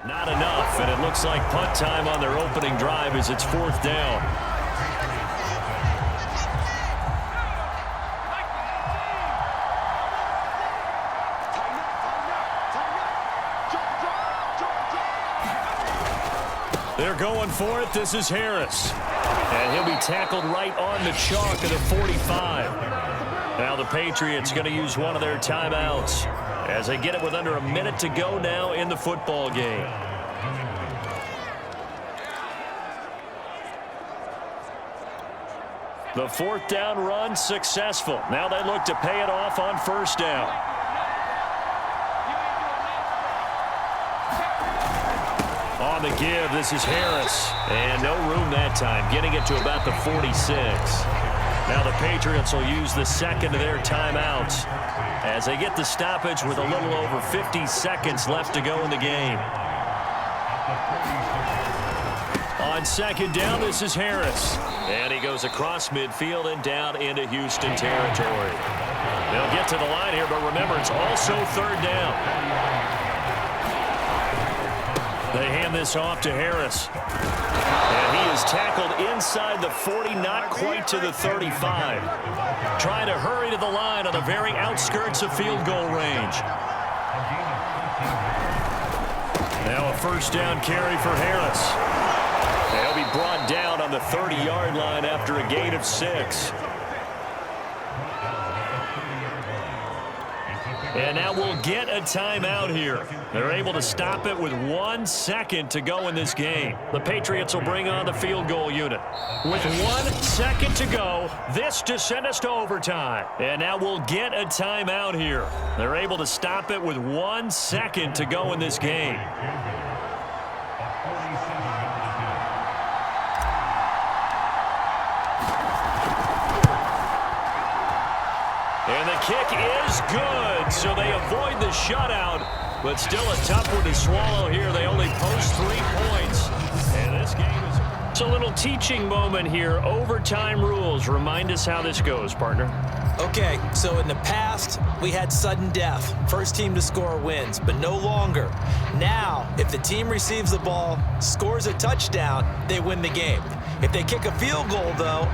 Not enough, and it looks like punt time on their opening drive as it's 4th down. They're going for it. This is Harris. And he'll be tackled right on the chalk of the 45. Now the Patriots going to use one of their timeouts as they get it with under a minute to go now in the football game. The 4th down run successful. Now they look to pay it off on 1st down. On the give, this is Harris. And no room that time, getting it to about the 46. Now the Patriots will use the second of their timeouts as they get the stoppage with a little over 50 seconds left to go in the game. On 2nd down, this is Harris. And he goes across midfield and down into Houston territory. They'll get to the line here, but remember, it's also 3rd down. They hand this off to Harris. And he is tackled inside the 40, not quite to the 35. Trying to hurry to the line on the very outskirts of field goal range. Now a 1st down carry for Harris. He'll be brought down on the 30-yard line after a gain of 6. And now we'll get a timeout here. They're able to stop it with 1 second to go in this game. The Patriots will bring on the field goal unit. With 1 second to go, this to send us to overtime. And now we'll get a timeout here. They're able to stop it with 1 second to go in this game. And the kick is good, so they avoid the shutout, but still a tough one to swallow here. They only post 3 points, and this game is... It's a little teaching moment here. Overtime rules. Remind us how this goes, partner. Okay, so in the past, we had sudden death. First team to score wins, but no longer. Now, if the team receives the ball, scores a touchdown, they win the game. If they kick a field goal, though,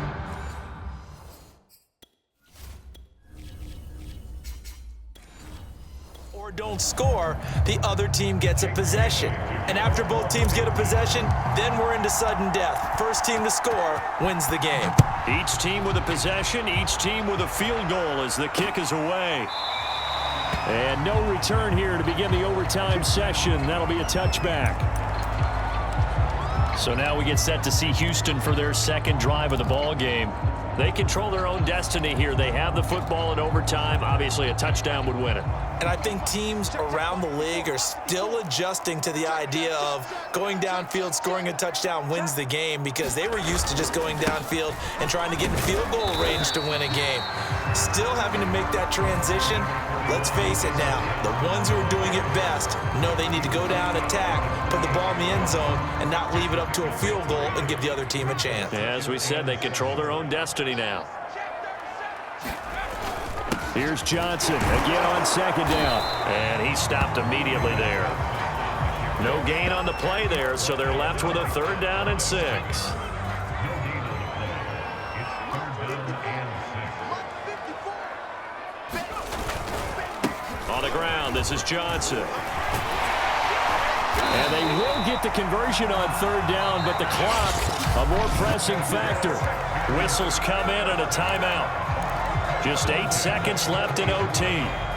or don't score, the other team gets a possession. And after both teams get a possession, then we're into sudden death. First team to score wins the game. Each team with a possession, each team with a field goal as the kick is away. And no return here to begin the overtime session. That'll be a touchback. So now we get set to see Houston for their second drive of the ball game. They control their own destiny here. They have the football in overtime. Obviously, a touchdown would win it. And I think teams around the league are still adjusting to the idea of going downfield, scoring a touchdown wins the game, because they were used to just going downfield and trying to get in field goal range to win a game. Still having to make that transition. Let's face it now, the ones who are doing it best know they need to go down, attack, put the ball in the end zone, and not leave it up to a field goal and give the other team a chance. As we said, they control their own destiny now. Here's Johnson again on 2nd down, and he stopped immediately there. No gain on the play there, so they're left with a 3rd down and 6. On the ground, this is Johnson. And they will get the conversion on 3rd down, but the clock, a more pressing factor. Whistles come in and a timeout. Just 8 seconds left in OT.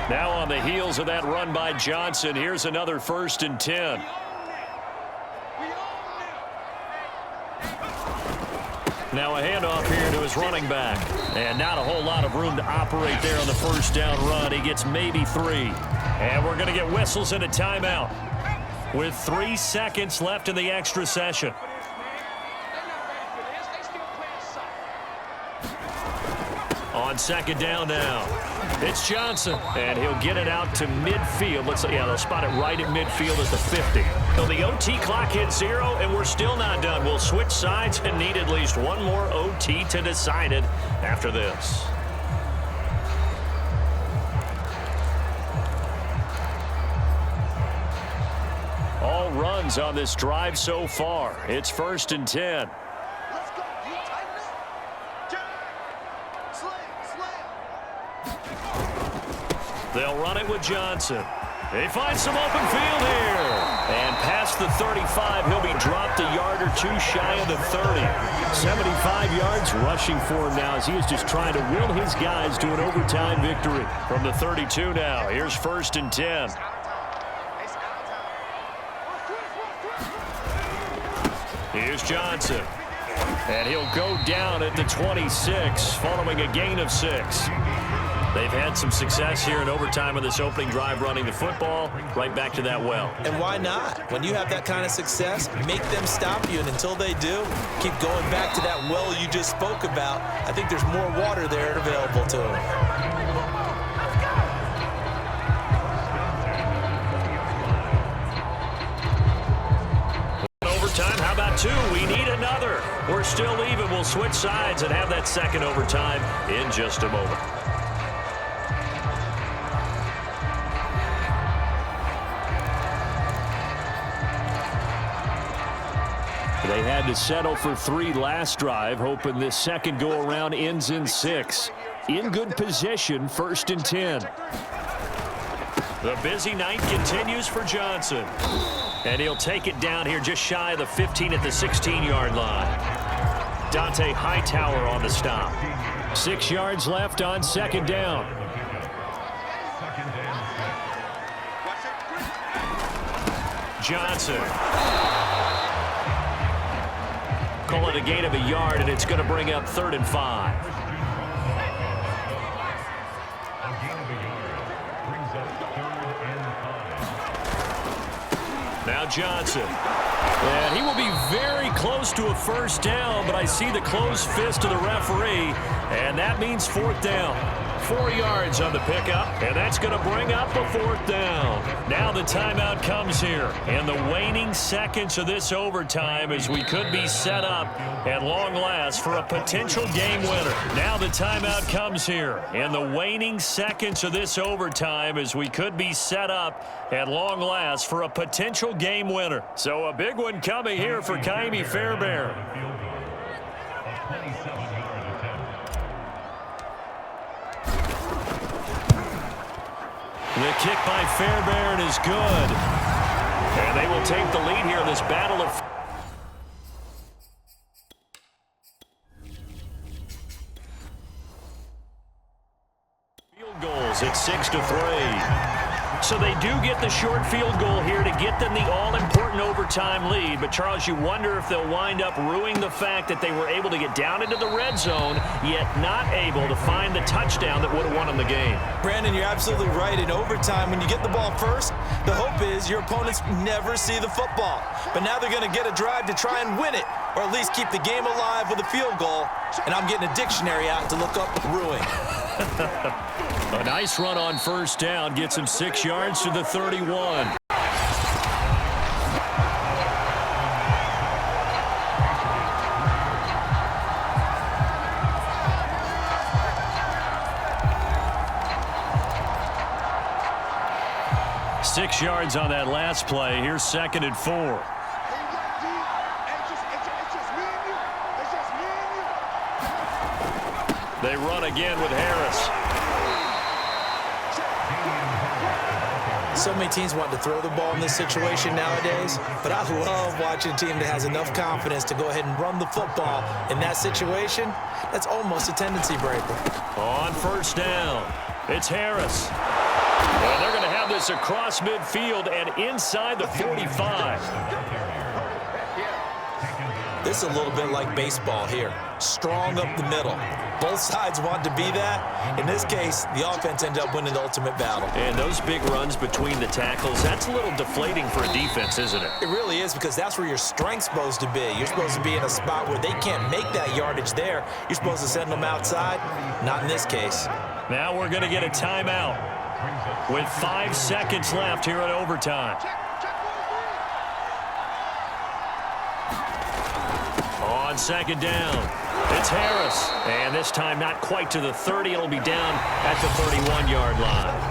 Now on the heels of that run by Johnson, here's another 1st and 10. Now a handoff here to his running back. And not a whole lot of room to operate there on the 1st down run. He gets maybe 3. And we're going to get whistles and a timeout with 3 seconds left in the extra session. On 2nd down now. It's Johnson, and he'll get it out to midfield. They'll spot it right at midfield at the 50. So the OT clock hits 0, and we're still not done. We'll switch sides and need at least one more OT to decide it after this. no runs on this drive so far. It's 1st and 10. Let's go. You tighten it. Jack. Slam. They'll run it with Johnson. He finds some open field here. And past the 35, he'll be dropped a yard or two shy of the 30. 75 yards rushing for him now as he is just trying to will his guys to an overtime victory. From the 32 now, here's 1st and 10. Here's Johnson. And he'll go down at the 26 following a gain of 6. They've had some success here in overtime of this opening drive running the football. Right back to that well. And why not? When you have that kind of success, make them stop you. And until they do, keep going back to that well you just spoke about. I think there's more water there available to them. Overtime, how about 2? We need another. We're still even. We'll switch sides and have that second overtime in just a moment. They had to settle for 3 last drive, hoping this second go-around ends in 6. In good position, 1st and 10. The busy night continues for Johnson. And he'll take it down here just shy of the 15 at the 16-yard line. Dante Hightower on the stop. 6 yards left on 2nd down. Johnson. Call it a gain of a yard, and it's going to bring up 3rd and 5. Now Johnson. And he will be very close to a 1st down, but I see the closed fist of the referee, and that means 4th down. 4 yards on the pickup, and that's going to bring up a 4th down. Now the timeout comes here, and the waning seconds of this overtime as we could be set up at long last for a potential game winner. Now the timeout comes here, and the waning seconds of this overtime as we could be set up at long last for a potential game winner. So a big one coming here for Ka'imi Fairbairn. The kick by Fairbairn is good. And they will take the lead here in this battle of... field goals at 6-3. So they do get the short field goal here to get them the all-important overtime lead. But, Charles, you wonder if they'll wind up ruining the fact that they were able to get down into the red zone, yet not able to find the touchdown that would have won them the game. Brandon, you're absolutely right. In overtime, when you get the ball first, the hope is your opponents never see the football. But now they're going to get a drive to try and win it, or at least keep the game alive with a field goal. And I'm getting a dictionary out to look up ruin. A nice run on 1st down gets him 6 yards to the 31. Six yards on that last play. Here's 2nd and 4. They run again with Harris. So many teams want to throw the ball in this situation nowadays, but I love watching a team that has enough confidence to go ahead and run the football in that situation. That's almost a tendency breaker. On 1st down, it's Harris. And they're going to have this across midfield and inside the 45. This is a little bit like baseball here. Strong up the middle. Both sides want to be that. In this case, the offense ended up winning the ultimate battle. And those big runs between the tackles, that's a little deflating for a defense, isn't it? It really is, because that's where your strength's supposed to be. You're supposed to be in a spot where they can't make that yardage there. You're supposed to send them outside. Not in this case. Now we're going to get a timeout with 5 seconds left here in overtime. On 2nd down, it's Harris. And this time not quite to the 30. It'll be down at the 31-yard line.